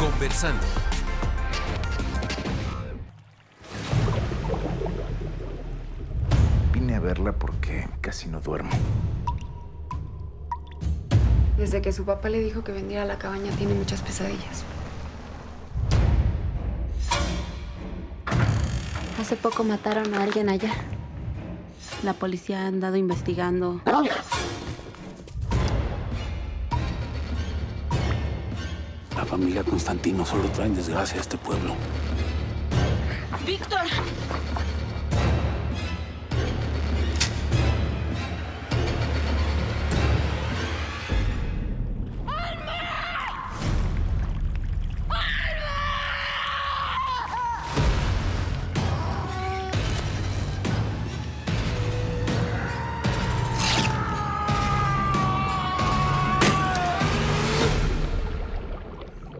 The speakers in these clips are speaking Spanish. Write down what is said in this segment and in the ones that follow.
Conversando. Vine a verla porque casi no duermo. Desde que su papá le dijo que vendiera la cabaña, tiene muchas pesadillas. Hace poco mataron a alguien allá. La policía ha andado investigando. La familia Constantino solo traen desgracia a este pueblo. ¡Víctor!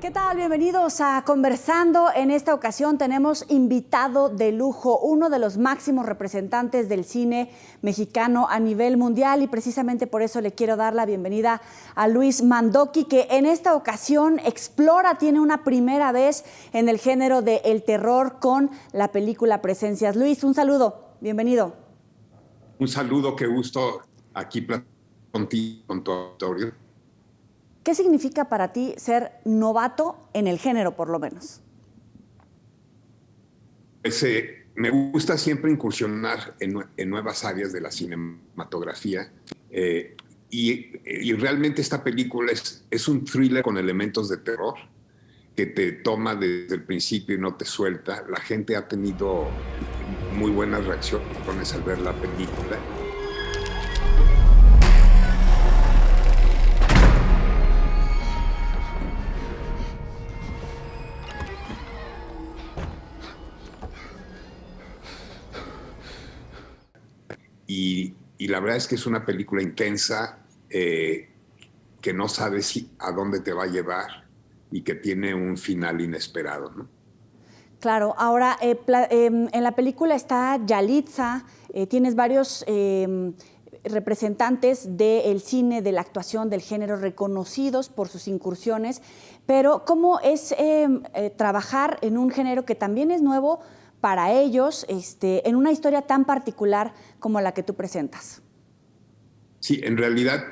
¿Qué tal? Bienvenidos a Conversando. En esta ocasión tenemos invitado de lujo, uno de los máximos representantes del cine mexicano a nivel mundial, y precisamente por eso le quiero dar la bienvenida a Luis Mandoki, que en esta ocasión explora, tiene una primera vez en el género del terror con la película Presencias. Luis, un saludo, bienvenido. Un saludo, qué gusto aquí contigo, con tu auditorio. ¿Qué significa para ti ser novato en el género, por lo menos? Pues, me gusta siempre incursionar en nuevas áreas de la cinematografía y realmente esta película es un thriller con elementos de terror que te toma desde el principio y no te suelta. La gente ha tenido muy buenas reacciones al ver la película. Y la verdad es que es una película intensa, que no sabes a dónde te va a llevar y que tiene un final inesperado, ¿no? Claro, ahora en la película está Yalitza, tienes varios representantes del cine, de la actuación, del género, reconocidos por sus incursiones, pero ¿cómo es trabajar en un género que también es nuevo para ellos, en una historia tan particular como la que tú presentas? Sí, en realidad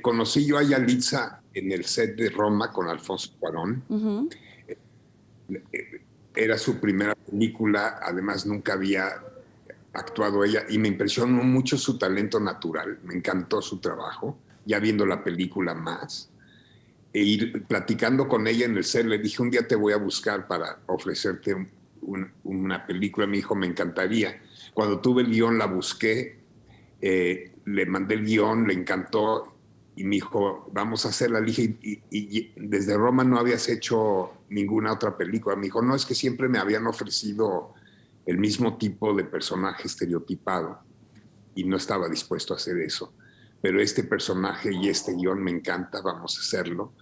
conocí yo a Yalitza en el set de Roma con Alfonso Cuarón. Uh-huh. Era su primera película, además nunca había actuado ella y me impresionó mucho su talento natural, me encantó su trabajo, ya viendo la película más. E ir platicando con ella en el set, le dije, un día te voy a buscar para ofrecerte una película. Me dijo, me encantaría. Cuando tuve el guión la busqué, le mandé el guión, le encantó y me dijo, vamos a hacerla. Le dije, y desde Roma no habías hecho ninguna otra película. Me dijo, no, es que siempre me habían ofrecido el mismo tipo de personaje estereotipado y no estaba dispuesto a hacer eso. Pero este personaje y este guión me encanta, vamos a hacerlo.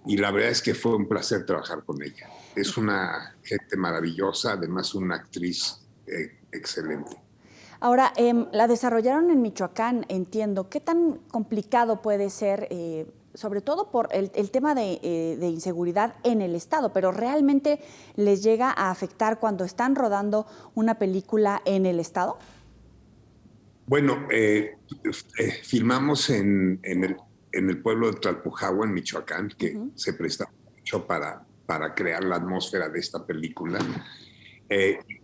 Y la verdad es que fue un placer trabajar con ella. Es una gente maravillosa, además una actriz excelente. Ahora, la desarrollaron en Michoacán, entiendo. ¿Qué tan complicado puede ser, sobre todo por el tema de inseguridad en el estado, pero realmente les llega a afectar cuando están rodando una película en el estado? Bueno, filmamos en el pueblo de Tlalpujahua, en Michoacán, que uh-huh. se presta mucho para crear la atmósfera de esta película.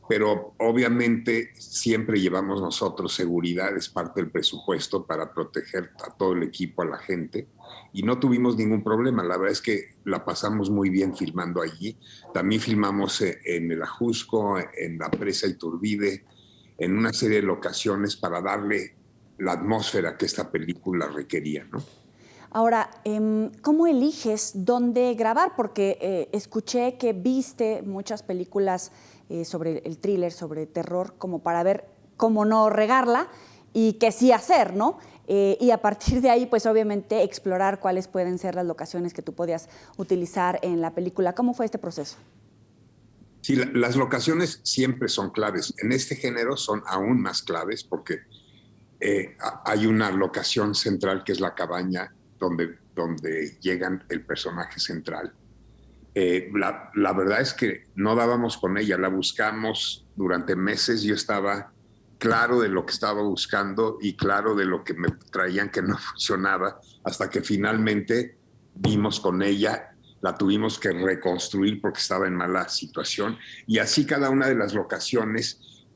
Pero obviamente siempre llevamos nosotros seguridad, es parte del presupuesto para proteger a todo el equipo, a la gente, y no tuvimos ningún problema. La verdad es que la pasamos muy bien filmando allí. También filmamos en el Ajusco, en la presa Iturbide, en una serie de locaciones para darle la atmósfera que esta película requería, ¿no? Ahora, ¿cómo eliges dónde grabar? Porque escuché que viste muchas películas sobre el thriller, sobre terror, como para ver cómo no regarla y qué sí hacer, ¿no? Y a partir de ahí, pues obviamente explorar cuáles pueden ser las locaciones que tú podías utilizar en la película. ¿Cómo fue este proceso? Sí, las locaciones siempre son claves. En este género son aún más claves porque hay una locación central que es la cabaña donde llegan el personaje central. La verdad es que no dábamos con ella, la buscamos durante meses. Yo estaba claro de lo que estaba buscando y claro de lo que me traían que no funcionaba, hasta que finalmente vimos con ella, la tuvimos que reconstruir porque estaba en mala situación. Y así cada una de las locaciones,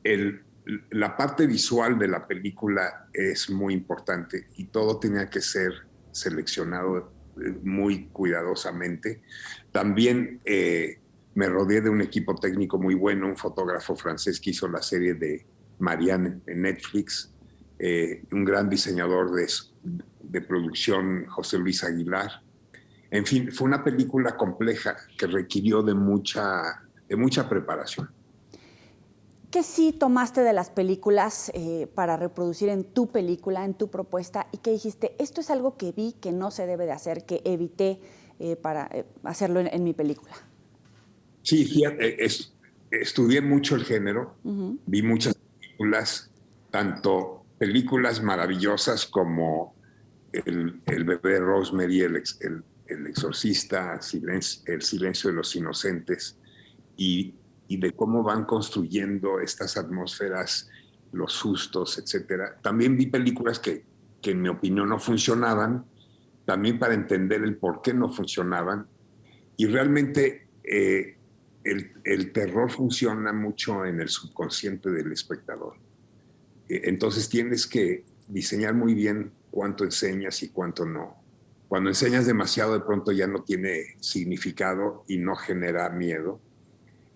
la parte visual de la película es muy importante y todo tenía que ser seleccionado muy cuidadosamente. También me rodeé de un equipo técnico muy bueno, un fotógrafo francés que hizo la serie de Marianne en Netflix, un gran diseñador de producción, José Luis Aguilar. En fin, fue una película compleja que requirió de mucha preparación. ¿Qué sí tomaste de las películas para reproducir en tu película, en tu propuesta? ¿Y qué dijiste? Esto es algo que vi que no se debe de hacer, que evité para hacerlo en mi película. Sí, fíjate, estudié mucho el género, vi muchas películas, tanto películas maravillosas como El bebé Rosemary, El exorcista, El silencio de los inocentes, y de cómo van construyendo estas atmósferas, los sustos, etc. También vi películas que en mi opinión no funcionaban, también para entender el por qué no funcionaban. Y realmente el terror funciona mucho en el subconsciente del espectador. Entonces tienes que diseñar muy bien cuánto enseñas y cuánto no. Cuando enseñas demasiado, de pronto ya no tiene significado y no genera miedo.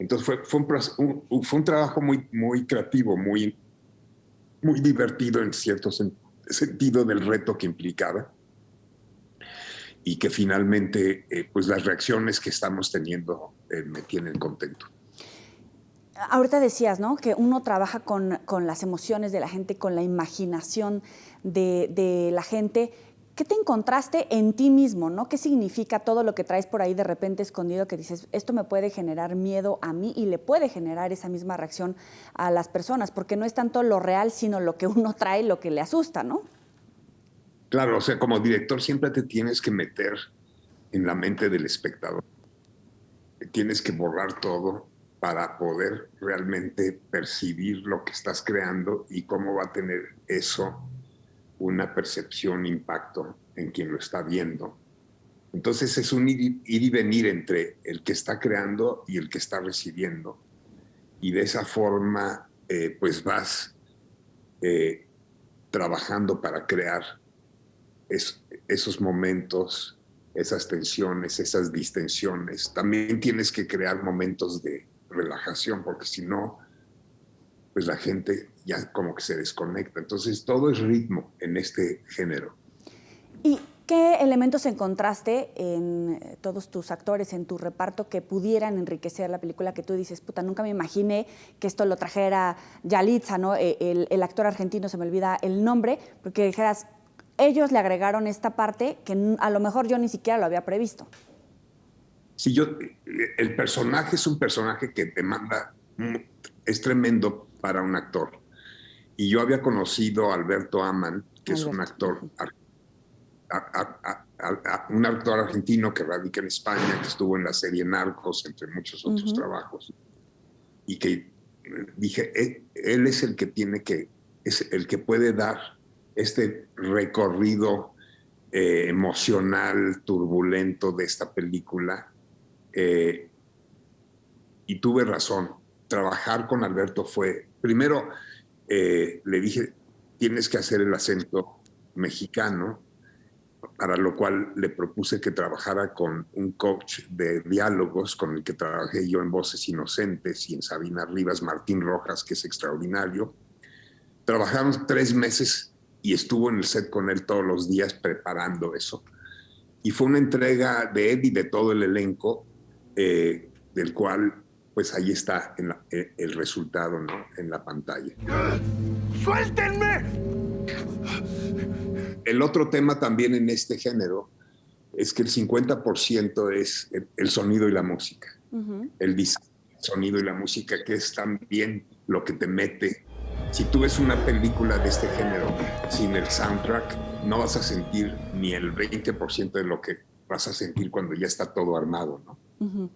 Entonces fue un trabajo muy creativo, muy divertido en cierto sentido del reto que implicaba, y que finalmente pues las reacciones que estamos teniendo me tienen contento. Ahorita decías, ¿no?, que uno trabaja con las emociones de la gente, con la imaginación de la gente. ¿Qué te encontraste en ti mismo, ¿no? ¿Qué significa todo lo que traes por ahí de repente escondido que dices, esto me puede generar miedo a mí y le puede generar esa misma reacción a las personas? Porque no es tanto lo real, sino lo que uno trae, lo que le asusta, ¿no? Claro, o sea, como director siempre te tienes que meter en la mente del espectador. Tienes que borrar todo para poder realmente percibir lo que estás creando y cómo va a tener eso una percepción, impacto en quien lo está viendo. Entonces es un ir y venir entre el que está creando y el que está recibiendo. Y de esa forma pues vas trabajando para crear esos momentos, esas tensiones, esas distensiones. También tienes que crear momentos de relajación, porque si no, pues la gente ya como que se desconecta. Entonces todo es ritmo en este género. ¿Y qué elementos encontraste en todos tus actores, en tu reparto, que pudieran enriquecer la película, que tú dices, puta, nunca me imaginé que esto lo trajera Yalitza, ¿no? El actor argentino, se me olvida el nombre, porque dijeras, ellos le agregaron esta parte que a lo mejor yo ni siquiera lo había previsto. Sí, el personaje es un personaje que demanda, es tremendo para un actor. Y yo había conocido a Alberto Amann, que es un actor argentino que radica en España, que estuvo en la serie Narcos, entre muchos otros trabajos. Y que dije, él es el que es el que puede dar este recorrido emocional, turbulento de esta película. Y tuve razón. Trabajar con Alberto fue, primero le dije, tienes que hacer el acento mexicano, para lo cual le propuse que trabajara con un coach de diálogos con el que trabajé yo en Voces Inocentes y en Sabina Rivas, Martín Rojas, que es extraordinario. Trabajamos 3 meses y estuvo en el set con él todos los días preparando eso. Y fue una entrega de él y de todo el elenco, del cual, pues ahí está el resultado, ¿no?, en la pantalla. ¡Suéltenme! El otro tema también en este género es que el 50% es el sonido y la música. El diseño, el sonido y la música, que es también lo que te mete. Si tú ves una película de este género sin el soundtrack, no vas a sentir ni el 20% de lo que vas a sentir cuando ya está todo armado, ¿no? Uh-huh.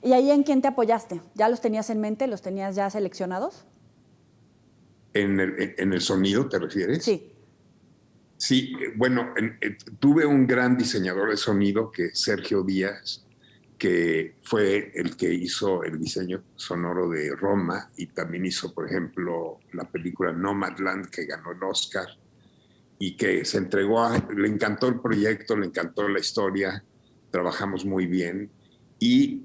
¿Y ahí en quién te apoyaste? ¿Ya los tenías en mente? ¿Los tenías ya seleccionados? ¿En el sonido te refieres? Sí. Sí, bueno, tuve un gran diseñador de sonido, que es Sergio Díaz, que fue el que hizo el diseño sonoro de Roma y también hizo, por ejemplo, la película Nomadland, que ganó el Oscar, y que se entregó le encantó el proyecto, le encantó la historia, trabajamos muy bien, y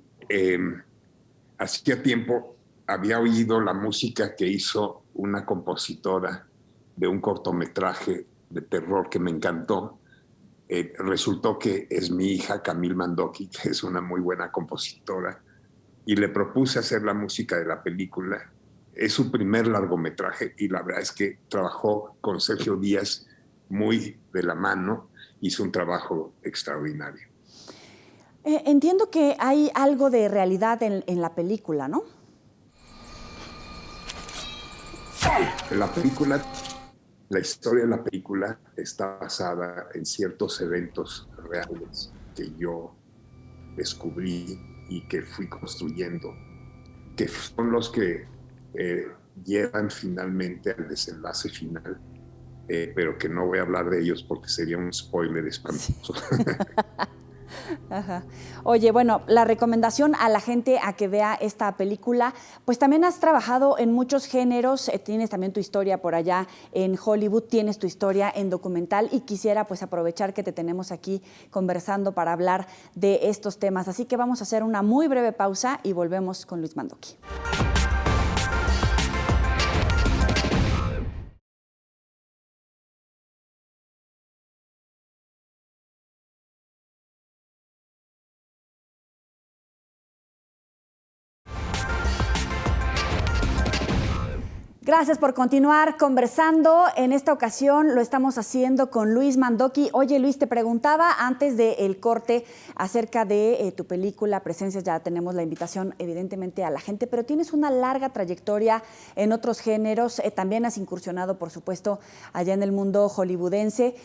hacía tiempo había oído la música que hizo una compositora de un cortometraje de terror que me encantó. Resultó que es mi hija Camille Mandoki, que es una muy buena compositora, y le propuse hacer la música de la película. Es su primer largometraje y la verdad es que trabajó con Sergio Díaz muy de la mano, hizo un trabajo extraordinario. Entiendo que hay algo de realidad en la película, ¿no? La historia de la película está basada en ciertos eventos reales que yo descubrí y que fui construyendo, que son los que llevan finalmente al desenlace final, pero que no voy a hablar de ellos porque sería un spoiler espantoso. Sí. Ajá. Oye, bueno, la recomendación a la gente a que vea esta película, pues también has trabajado en muchos géneros, tienes también tu historia por allá en Hollywood, tienes tu historia en documental y quisiera pues aprovechar que te tenemos aquí conversando para hablar de estos temas. Así que vamos a hacer una muy breve pausa y volvemos con Luis Mandoki. Gracias por continuar conversando. En esta ocasión lo estamos haciendo con Luis Mandoki. Oye, Luis, te preguntaba antes del corte acerca de tu película Presencias. Ya tenemos la invitación, evidentemente, a la gente, pero tienes una larga trayectoria en otros géneros. También has incursionado, por supuesto, allá en el mundo hollywoodense.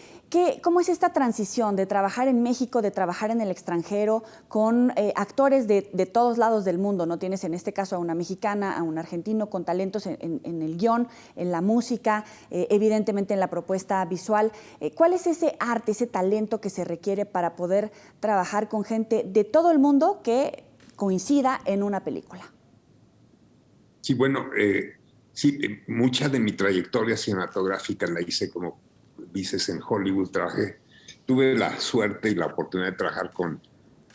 ¿Cómo es esta transición de trabajar en México, de trabajar en el extranjero, con actores de todos lados del mundo? ¿No? Tienes en este caso a una mexicana, a un argentino, con talentos en el guión, en la música, evidentemente en la propuesta visual. ¿Cuál es ese arte, ese talento que se requiere para poder trabajar con gente de todo el mundo que coincida en una película? Sí, bueno, sí, mucha de mi trayectoria cinematográfica la hice, como dices, en Hollywood. Tuve la suerte y la oportunidad de trabajar con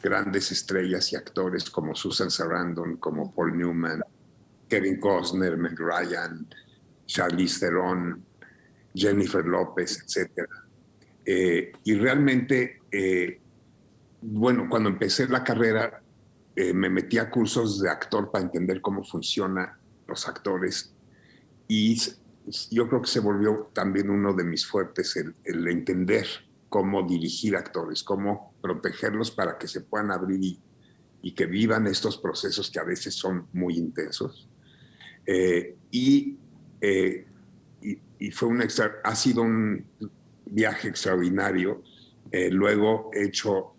grandes estrellas y actores como Susan Sarandon, como Paul Newman, Kevin Costner, Meg Ryan, Charlize Theron, Jennifer López, etc. Y realmente, bueno, cuando empecé la carrera, me metí a cursos de actor para entender cómo funcionan los actores. Y yo creo que se volvió también uno de mis fuertes el entender cómo dirigir actores, cómo protegerlos para que se puedan abrir y que vivan estos procesos que a veces son muy intensos. Y ha sido un viaje extraordinario. Luego he hecho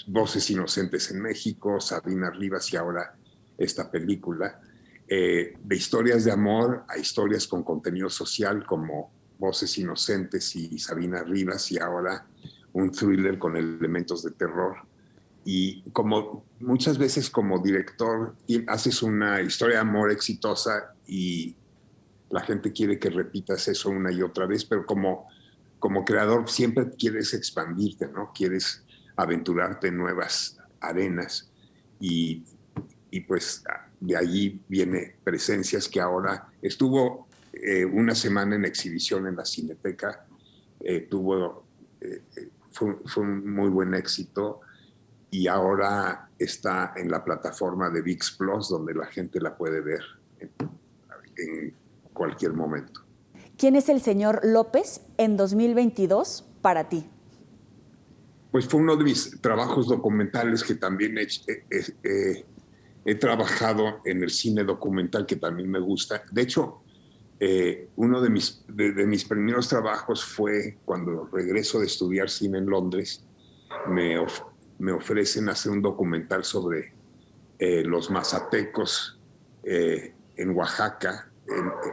Voces Inocentes en México, Sabina Rivas y ahora esta película. De historias de amor a historias con contenido social como Voces Inocentes y Sabina Rivas, y ahora un thriller con elementos de terror. Y como muchas veces como director haces una historia de amor exitosa y la gente quiere que repitas eso una y otra vez, pero como creador siempre quieres expandirte, ¿no? Quieres aventurarte en nuevas arenas y pues de allí viene Presencias, que ahora estuvo una semana en exhibición en la Cineteca, fue un muy buen éxito. Y ahora está en la plataforma de ViX Plus, donde la gente la puede ver en cualquier momento. ¿Quién es el señor López en 2022 para ti? Pues fue uno de mis trabajos documentales que también he trabajado en el cine documental, que también me gusta. De hecho, uno de mis primeros trabajos fue cuando regreso de estudiar cine en Londres. me ofrecen hacer un documental sobre los mazatecos en Oaxaca,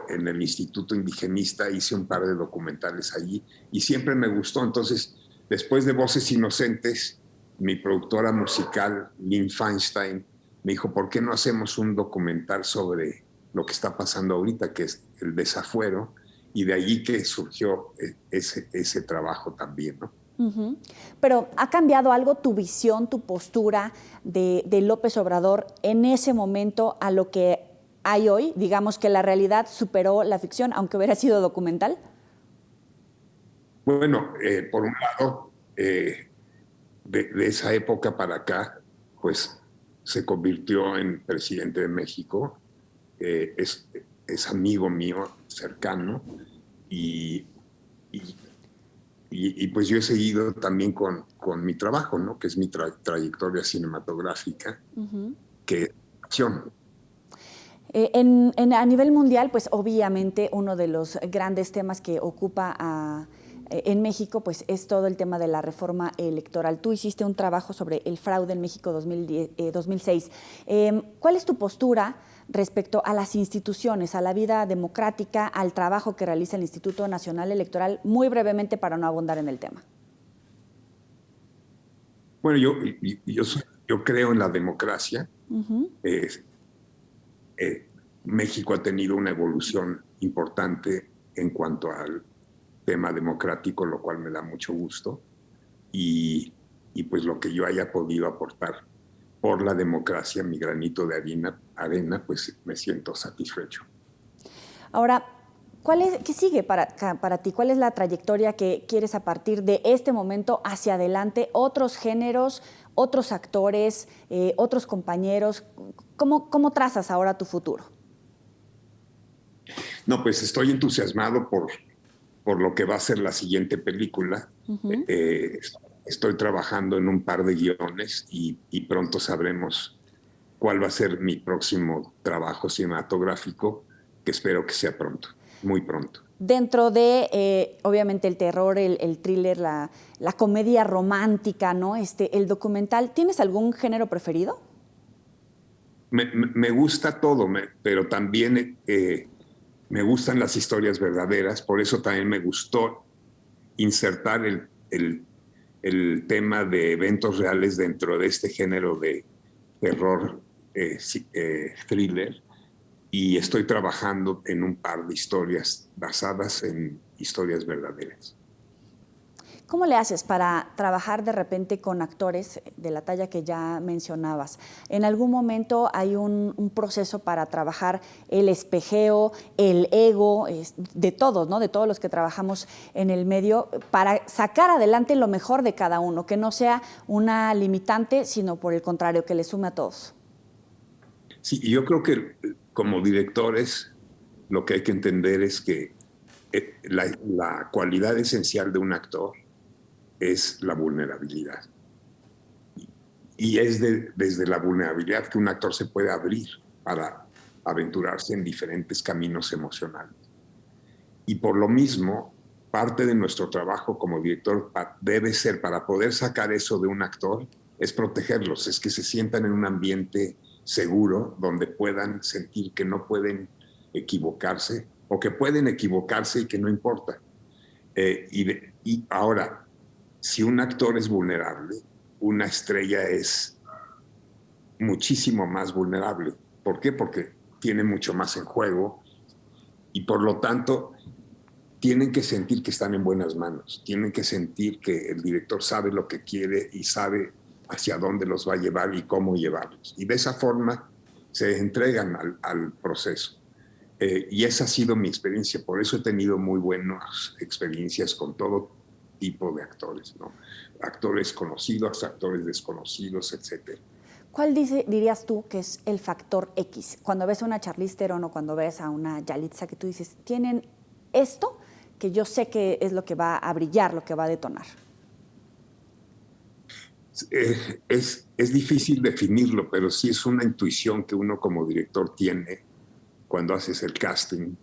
en el Instituto Indigenista. Hice un par de documentales allí y siempre me gustó. Entonces, después de Voces Inocentes, mi productora musical, Lynn Feinstein, me dijo, ¿por qué no hacemos un documental sobre lo que está pasando ahorita, que es el desafuero? Y de allí que surgió ese trabajo también, ¿no? Uh-huh. Pero ¿ha cambiado algo tu visión, tu postura de López Obrador en ese momento a lo que hay hoy? Digamos que la realidad superó la ficción, aunque hubiera sido documental. Bueno, por un lado, de esa época para acá, pues se convirtió en presidente de México, es amigo mío cercano y pues yo he seguido también con mi trabajo, ¿no? Que es mi trayectoria cinematográfica, que es acción. A nivel mundial, pues obviamente uno de los grandes temas que ocupa en México pues es todo el tema de la reforma electoral. Tú hiciste un trabajo sobre el fraude en México 2006. ¿Cuál es tu postura respecto a las instituciones, a la vida democrática, al trabajo que realiza el Instituto Nacional Electoral? Muy brevemente, para no abundar en el tema. Bueno, yo creo en la democracia. México ha tenido una evolución importante en cuanto al tema democrático, lo cual me da mucho gusto. Y pues lo que yo haya podido aportar por la democracia, mi granito de arena, pues me siento satisfecho. Ahora, ¿qué sigue para ti? ¿Cuál es la trayectoria que quieres a partir de este momento hacia adelante? ¿Otros géneros, otros actores, otros compañeros? ¿Cómo trazas ahora tu futuro? No, pues estoy entusiasmado por lo que va a ser la siguiente película. Estoy trabajando en un par de guiones y pronto sabremos cuál va a ser mi próximo trabajo cinematográfico, que espero que sea pronto, muy pronto. Dentro de, obviamente, el terror, el thriller, la comedia romántica, ¿no? El documental, ¿tienes algún género preferido? Me gusta todo, pero también me gustan las historias verdaderas. Por eso también me gustó insertar el tema de eventos reales dentro de este género de terror thriller, y estoy trabajando en un par de historias basadas en historias verdaderas. ¿Cómo le haces para trabajar de repente con actores de la talla que ya mencionabas? ¿En algún momento hay un proceso para trabajar el espejeo, el ego, de todos, ¿no? De todos los que trabajamos en el medio, para sacar adelante lo mejor de cada uno, que no sea una limitante, sino por el contrario, que le sume a todos? Sí, y yo creo que como directores lo que hay que entender es que la cualidad esencial de un actor es la vulnerabilidad. Y es desde la vulnerabilidad que un actor se puede abrir para aventurarse en diferentes caminos emocionales. Y por lo mismo, parte de nuestro trabajo como director debe ser, para poder sacar eso de un actor, es protegerlos, es que se sientan en un ambiente seguro donde puedan sentir que no pueden equivocarse o que pueden equivocarse y que no importa. Y ahora, si un actor es vulnerable, una estrella es muchísimo más vulnerable. ¿Por qué? Porque tiene mucho más en juego y por lo tanto tienen que sentir que están en buenas manos, tienen que sentir que el director sabe lo que quiere y sabe hacia dónde los va a llevar y cómo llevarlos. Y de esa forma se entregan al proceso. Y esa ha sido mi experiencia. Por eso he tenido muy buenas experiencias con todo tipo de actores, ¿no? Actores conocidos, actores desconocidos, etc. ¿Cuál dirías tú que es el factor X? Cuando ves a una Charlize Theron o cuando ves a una Yalitza, que tú dices, tienen esto que yo sé que es lo que va a brillar, lo que va a detonar. Es difícil definirlo, pero sí es una intuición que uno como director tiene cuando haces el casting,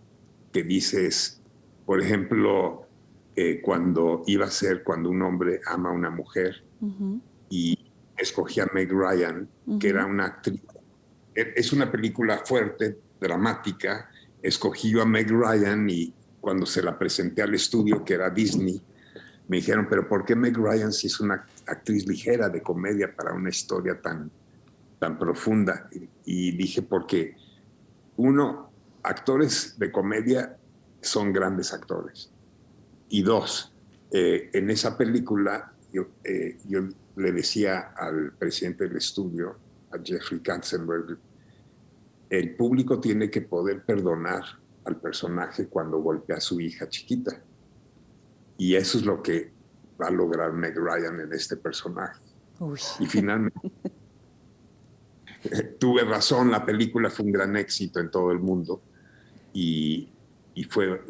que dices, por ejemplo, cuando un hombre ama a una mujer y escogí a Meg Ryan, que era una actriz. Es una película fuerte, dramática. Escogí yo a Meg Ryan y cuando se la presenté al estudio, que era Disney, me dijeron, pero ¿por qué Meg Ryan si es una actriz ligera de comedia para una historia tan profunda? Y dije, porque uno, actores de comedia son grandes actores. Y dos, en esa película yo le decía al presidente del estudio, a Jeffrey Katzenberg, el público tiene que poder perdonar al personaje cuando golpea a su hija chiquita. Y eso es lo que va a lograr Meg Ryan en este personaje. Uy. Y finalmente tuve razón, la película fue un gran éxito en todo el mundo y fue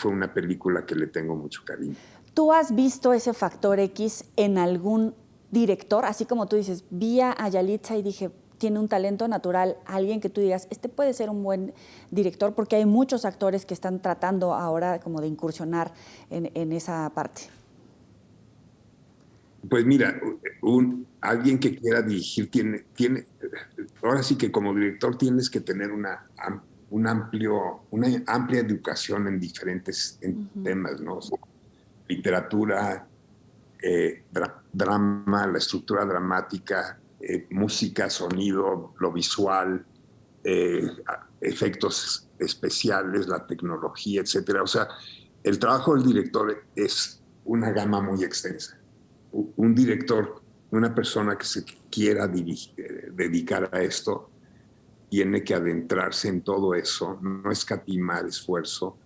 una película que le tengo mucho cariño. ¿Tú has visto ese factor X en algún director? Así como tú dices, vi a Yalitza y dije, tiene un talento natural, alguien que tú digas, este puede ser un buen director, porque hay muchos actores que están tratando ahora como de incursionar en esa parte. Pues mira, alguien que quiera dirigir tiene, ahora sí que como director tienes que tener una amplia educación en diferentes temas, ¿no? O sea, literatura, drama, la estructura dramática, música, sonido, lo visual, efectos especiales, la tecnología, etcétera. O sea, el trabajo del director es una gama muy extensa. Un director, una persona que se quiera dedicar a esto, tiene que adentrarse en todo eso, no escatimar esfuerzo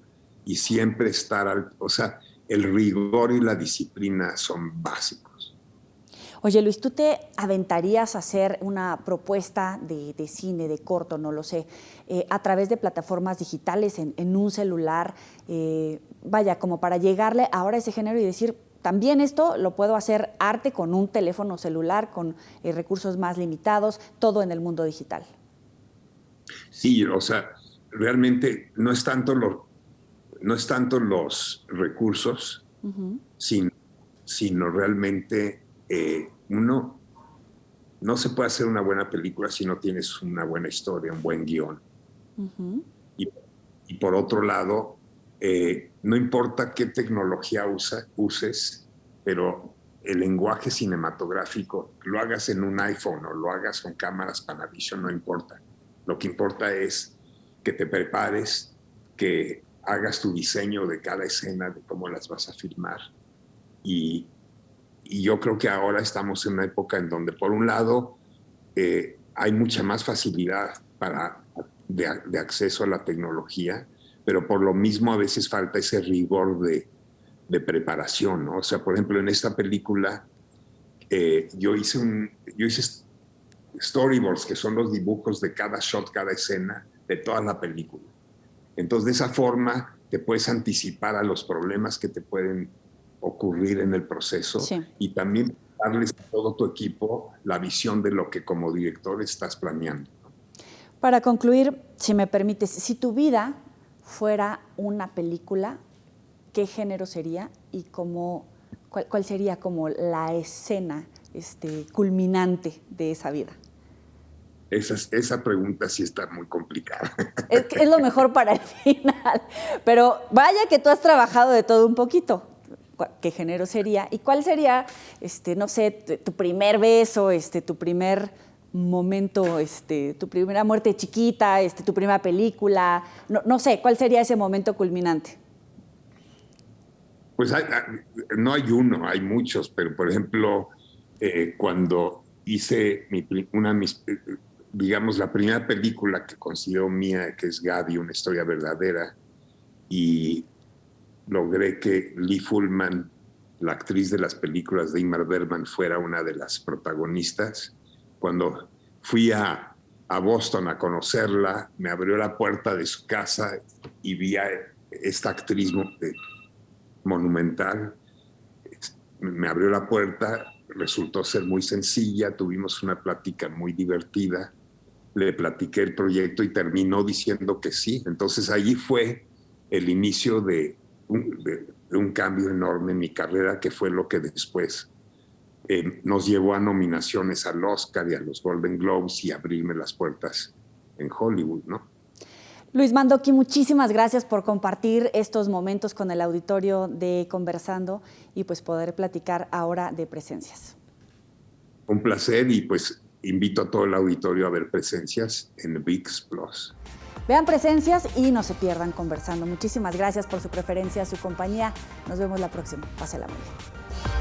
y siempre estar o sea, el rigor y la disciplina son básicos. Oye, Luis, ¿tú te aventarías a hacer una propuesta de cine, de corto, no lo sé, a través de plataformas digitales, en un celular, vaya, como para llegarle ahora a ese género y decir, también esto lo puedo hacer arte con un teléfono celular, con recursos más limitados, todo en el mundo digital? Sí, o sea, realmente no es tanto los recursos, sino realmente uno no se puede hacer una buena película si no tienes una buena historia, un buen guión. Y por otro lado, no importa qué tecnología uses, pero el lenguaje cinematográfico, lo hagas en un iPhone o lo hagas con cámaras Panavision, no importa. Lo que importa es que te prepares, que hagas tu diseño de cada escena, de cómo las vas a filmar. Y yo creo que ahora estamos en una época en donde, por un lado, hay mucha más facilidad de acceso a la tecnología, pero por lo mismo a veces falta ese rigor de preparación, ¿no? O sea, por ejemplo, en esta película yo hice storyboards, que son los dibujos de cada shot, cada escena de toda la película. Entonces, de esa forma te puedes anticipar a los problemas que te pueden ocurrir en el proceso, sí, y también darles a todo tu equipo la visión de lo que como director estás planeando, ¿no? Para concluir, si me permites, si tu vida fuera una película, ¿qué género sería y cuál sería como la escena culminante de esa vida? Esa pregunta sí está muy complicada. Es lo mejor para el final. Pero vaya que tú has trabajado de todo un poquito. ¿Qué género sería? ¿Y cuál sería, no sé, tu primer beso, tu primer momento, tu primera muerte chiquita, tu primera película? No sé, ¿cuál sería ese momento culminante? Pues no hay uno, hay muchos, pero por ejemplo, cuando hice digamos, la primera película que considero mía, que es Gaby, una historia verdadera, y logré que Lee Fullman, la actriz de las películas de Ingmar Bergman, fuera una de las protagonistas. Cuando fui a Boston a conocerla, me abrió la puerta de su casa y vi a esta actriz monumental. Me abrió la puerta, resultó ser muy sencilla, tuvimos una plática muy divertida, le platiqué el proyecto y terminó diciendo que sí. Entonces allí fue el inicio de un cambio enorme en mi carrera, que fue lo que después nos llevó a nominaciones al Oscar y a los Golden Globes y abrirme las puertas en Hollywood, ¿no? Luis Mandoki, muchísimas gracias por compartir estos momentos con el auditorio de Conversando y pues poder platicar ahora de Presencias. Un placer y pues invito a todo el auditorio a ver Presencias en ViX Plus. Vean Presencias y no se pierdan Conversando. Muchísimas gracias por su preferencia, su compañía. Nos vemos la próxima. Pásela muy bien.